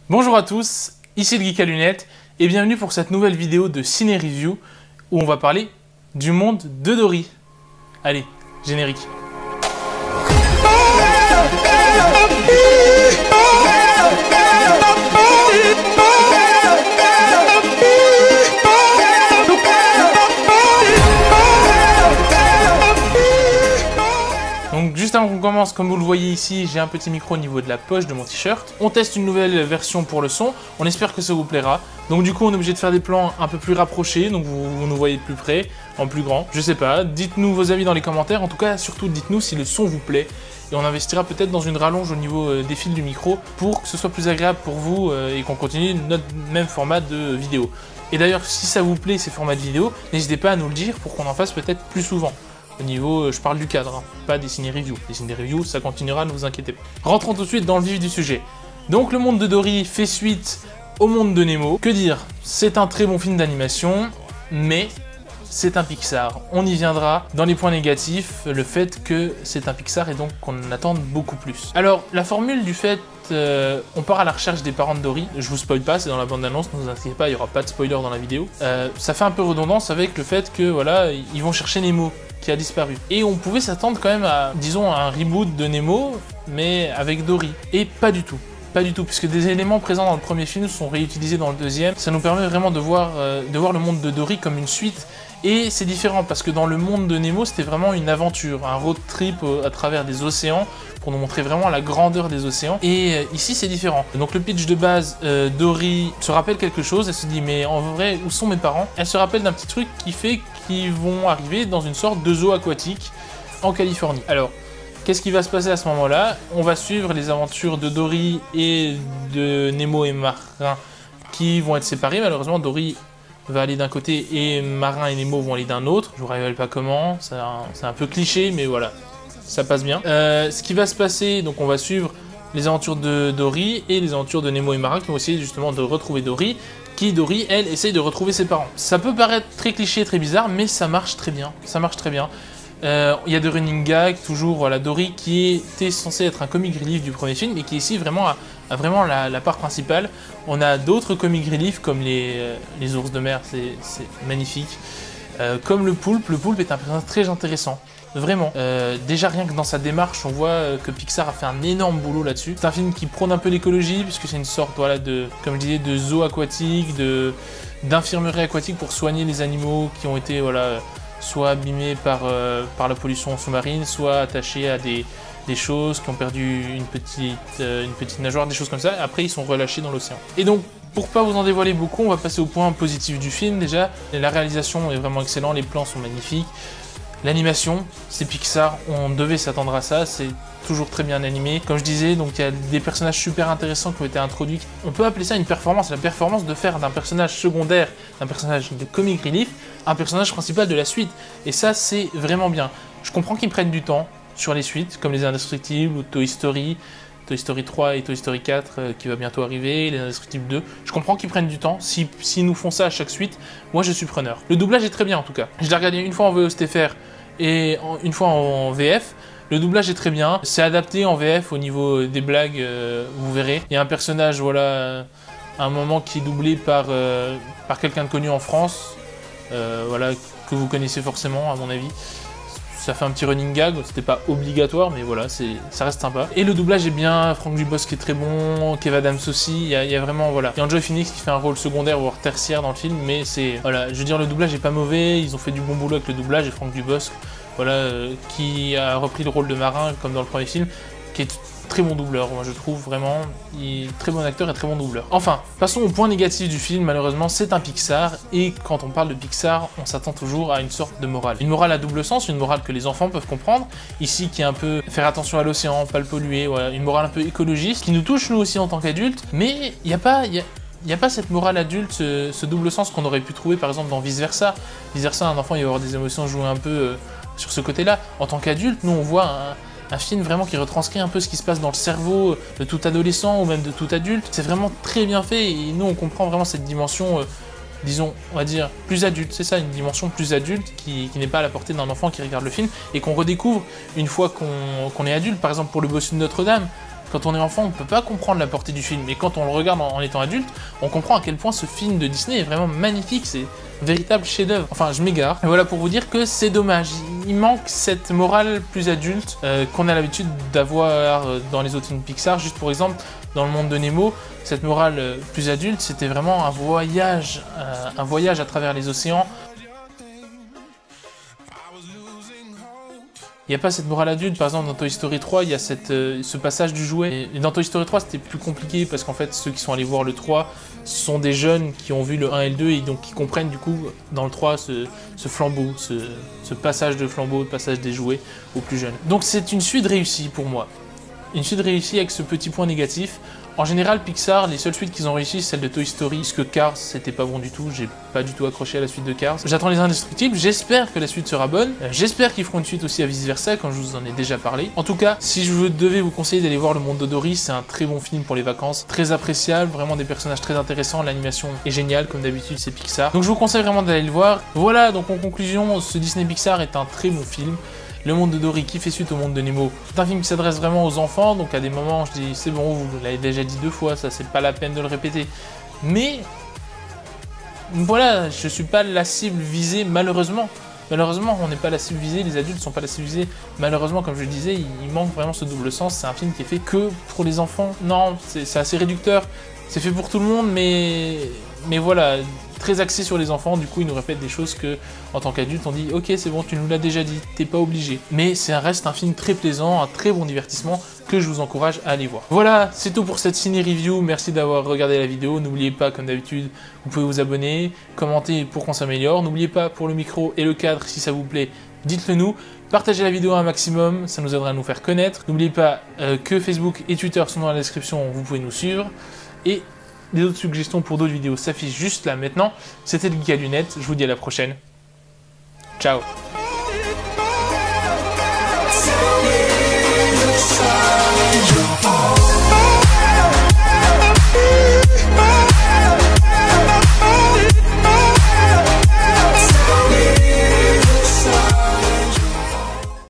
Bonjour à tous, ici le Geek à lunettes et bienvenue pour cette nouvelle vidéo de Ciné Review où on va parler du monde de Dory. Allez, générique. Donc juste avant qu'on commence, comme vous le voyez ici, j'ai un petit micro au niveau de la poche de mon t-shirt. On teste une nouvelle version pour le son, on espère que ça vous plaira. Donc du coup on est obligé de faire des plans un peu plus rapprochés, donc vous nous voyez de plus près, en plus grand, je sais pas. Dites-nous vos avis dans les commentaires, en tout cas surtout dites-nous si le son vous plaît. Et on investira peut-être dans une rallonge au niveau des fils du micro pour que ce soit plus agréable pour vous et qu'on continue notre même format de vidéo. Et d'ailleurs si ça vous plaît ces formats de vidéo, n'hésitez pas à nous le dire pour qu'on en fasse peut-être plus souvent. Au niveau, je parle du cadre, hein, pas des ciné-reviews. Les ciné-reviews, ça continuera, ne vous inquiétez pas. Rentrons tout de suite dans le vif du sujet. Donc le monde de Dory fait suite au monde de Nemo. Que dire? C'est un très bon film d'animation, mais c'est un Pixar. On y viendra. Dans les points négatifs, le fait que c'est un Pixar et donc qu'on en attende beaucoup plus. Alors, la formule du fait on part à la recherche des parents de Dory, je vous spoil pas, c'est dans la bande-annonce, ne vous inquiétez pas, il n'y aura pas de spoiler dans la vidéo. Ça fait un peu redondance avec le fait que voilà, ils vont chercher Nemo qui a disparu. Et on pouvait s'attendre quand même à, disons, à un reboot de Nemo, mais avec Dory. Et pas du tout. Pas du tout, puisque des éléments présents dans le premier film sont réutilisés dans le deuxième. Ça nous permet vraiment de voir le monde de Dory comme une suite. Et c'est différent, parce que dans le monde de Nemo, c'était vraiment une aventure, un road trip à travers des océans, pour nous montrer vraiment la grandeur des océans. Et ici, c'est différent. Donc le pitch de base, Dory se rappelle quelque chose, elle se dit, mais en vrai, où sont mes parents? Elle se rappelle d'un petit truc qui fait qu'ils vont arriver dans une sorte de zoo aquatique en Californie. Alors, qu'est-ce qui va se passer à ce moment-là? On va suivre les aventures de Dory et de Nemo et Marin qui vont être séparés. Malheureusement, Dory va aller d'un côté et Marin et Nemo vont aller d'un autre. Je vous révèle pas comment, c'est un peu cliché, mais voilà, ça passe bien. Ce qui va se passer, donc on va suivre les aventures de Dory et les aventures de Nemo et Marin qui vont essayer justement de retrouver Dory, Dory, elle, essaye de retrouver ses parents. Ça peut paraître très cliché, très bizarre, mais ça marche très bien, ça marche très bien. Il y a des running gags, toujours, voilà, Dory qui était censé être un comic relief du premier film et qui ici vraiment a vraiment la part principale. On a d'autres comic relief comme les ours de mer, c'est magnifique. Comme le poulpe est un personnage très intéressant. Vraiment. Déjà rien que dans sa démarche, on voit que Pixar a fait un énorme boulot là-dessus. C'est un film qui prône un peu l'écologie, puisque c'est une sorte, voilà, de, comme je disais, de zoo aquatique, d'infirmerie aquatique pour soigner les animaux qui ont été, voilà, soit abîmés par la pollution sous-marine, soit attachés à des choses qui ont perdu une petite nageoire, des choses comme ça. Après, ils sont relâchés dans l'océan. Et donc, pour pas vous en dévoiler beaucoup, on va passer au point positif du film. Déjà, la réalisation est vraiment excellente, les plans sont magnifiques. L'animation, c'est Pixar, on devait s'attendre à ça, c'est toujours très bien animé. Comme je disais, donc il y a des personnages super intéressants qui ont été introduits. On peut appeler ça une performance, la performance de faire d'un personnage secondaire, d'un personnage de comic relief, un personnage principal de la suite. Et ça, c'est vraiment bien. Je comprends qu'ils prennent du temps sur les suites, comme les Indestructibles ou Toy Story 3 et Toy Story 4 qui va bientôt arriver, les Indestructibles 2. Je comprends qu'ils prennent du temps, s'ils nous font ça à chaque suite, moi je suis preneur. Le doublage est très bien en tout cas. Je l'ai regardé une fois en VOSTFR et une fois en VF. Le doublage est très bien, c'est adapté en VF au niveau des blagues, vous verrez. Il y a un personnage, voilà, à un moment qui est doublé par quelqu'un de connu en France, voilà, que vous connaissez forcément à mon avis. Ça fait un petit running gag, c'était pas obligatoire, mais voilà, ça reste sympa. Et le doublage est bien, Franck Dubosc est très bon, Kev Adams aussi, il y a vraiment, voilà. Il y a Enjoy Phoenix qui fait un rôle secondaire, voire tertiaire dans le film, mais c'est, voilà, je veux dire, le doublage est pas mauvais, ils ont fait du bon boulot avec le doublage, et Franck Dubosc, voilà, qui a repris le rôle de Marin, comme dans le premier film, qui est très bon doubleur, moi je trouve vraiment, il est très bon acteur et très bon doubleur. Enfin, passons au point négatif du film, malheureusement c'est un Pixar, et quand on parle de Pixar, on s'attend toujours à une sorte de morale. Une morale à double sens, une morale que les enfants peuvent comprendre, ici qui est un peu faire attention à l'océan, pas le polluer, voilà, une morale un peu écologiste, qui nous touche nous aussi en tant qu'adultes, mais il n'y a pas cette morale adulte, ce double sens qu'on aurait pu trouver par exemple dans Vice Versa. Vice Versa, un enfant il va avoir des émotions jouer un peu sur ce côté-là. En tant qu'adulte, nous on voit un film vraiment qui retranscrit un peu ce qui se passe dans le cerveau de tout adolescent ou même de tout adulte. C'est vraiment très bien fait et nous on comprend vraiment cette dimension, disons, on va dire, plus adulte. C'est ça, une dimension plus adulte qui n'est pas à la portée d'un enfant qui regarde le film et qu'on redécouvre une fois qu'on est adulte. Par exemple pour le bossu de Notre-Dame, Quand on est enfant, on ne peut pas comprendre la portée du film, mais quand on le regarde en étant adulte, on comprend à quel point ce film de Disney est vraiment magnifique, c'est un véritable chef-d'œuvre. Enfin, je m'égare. Et voilà pour vous dire que c'est dommage. Il manque cette morale plus adulte qu'on a l'habitude d'avoir dans les autres films Pixar. Juste pour exemple, dans le monde de Nemo, cette morale plus adulte, c'était vraiment un voyage à travers les océans. Il n'y a pas cette morale adulte, par exemple dans Toy Story 3, il y a ce passage du jouet. Et dans Toy Story 3, c'était plus compliqué parce qu'en fait, ceux qui sont allés voir le 3 sont des jeunes qui ont vu le 1 et le 2 et donc qui comprennent du coup, dans le 3, ce flambeau, ce passage de flambeau, le passage des jouets aux plus jeunes. Donc c'est une suite réussie pour moi. Une suite réussie avec ce petit point négatif. En général, Pixar, les seules suites qu'ils ont réussi, c'est celle de Toy Story, puisque Cars, c'était pas bon du tout, j'ai pas du tout accroché à la suite de Cars. J'attends Les Indestructibles, j'espère que la suite sera bonne, j'espère qu'ils feront une suite aussi à Vice Versa, comme je vous en ai déjà parlé. En tout cas, si je devais vous conseiller d'aller voir Le Monde de Dory, c'est un très bon film pour les vacances, très appréciable, vraiment des personnages très intéressants, l'animation est géniale, comme d'habitude c'est Pixar. Donc je vous conseille vraiment d'aller le voir. Voilà, donc en conclusion, ce Disney Pixar est un très bon film. Le Monde de Dory qui fait suite au Monde de Nemo. C'est un film qui s'adresse vraiment aux enfants, donc à des moments je dis c'est bon, vous l'avez déjà dit 2 fois, ça c'est pas la peine de le répéter. Mais voilà, je suis pas la cible visée malheureusement. Malheureusement, on n'est pas la cible visée, les adultes sont pas la cible visée. Malheureusement, comme je le disais, il manque vraiment ce double sens. C'est un film qui est fait que pour les enfants. Non, c'est assez réducteur. C'est fait pour tout le monde, mais voilà, très axé sur les enfants. Du coup, il nous répète des choses que, en tant qu'adulte, on dit « Ok, c'est bon, tu nous l'as déjà dit, t'es pas obligé. » Mais ça reste un film très plaisant, un très bon divertissement que je vous encourage à aller voir. Voilà, c'est tout pour cette ciné-review. Merci d'avoir regardé la vidéo. N'oubliez pas, comme d'habitude, vous pouvez vous abonner, commenter pour qu'on s'améliore. N'oubliez pas, pour le micro et le cadre, si ça vous plaît, dites-le nous. Partagez la vidéo un maximum, ça nous aidera à nous faire connaître. N'oubliez pas que Facebook et Twitter sont dans la description, vous pouvez nous suivre. Et les autres suggestions pour d'autres vidéos s'affichent juste là maintenant. C'était le Geek à lunettes, je vous dis à la prochaine. Ciao.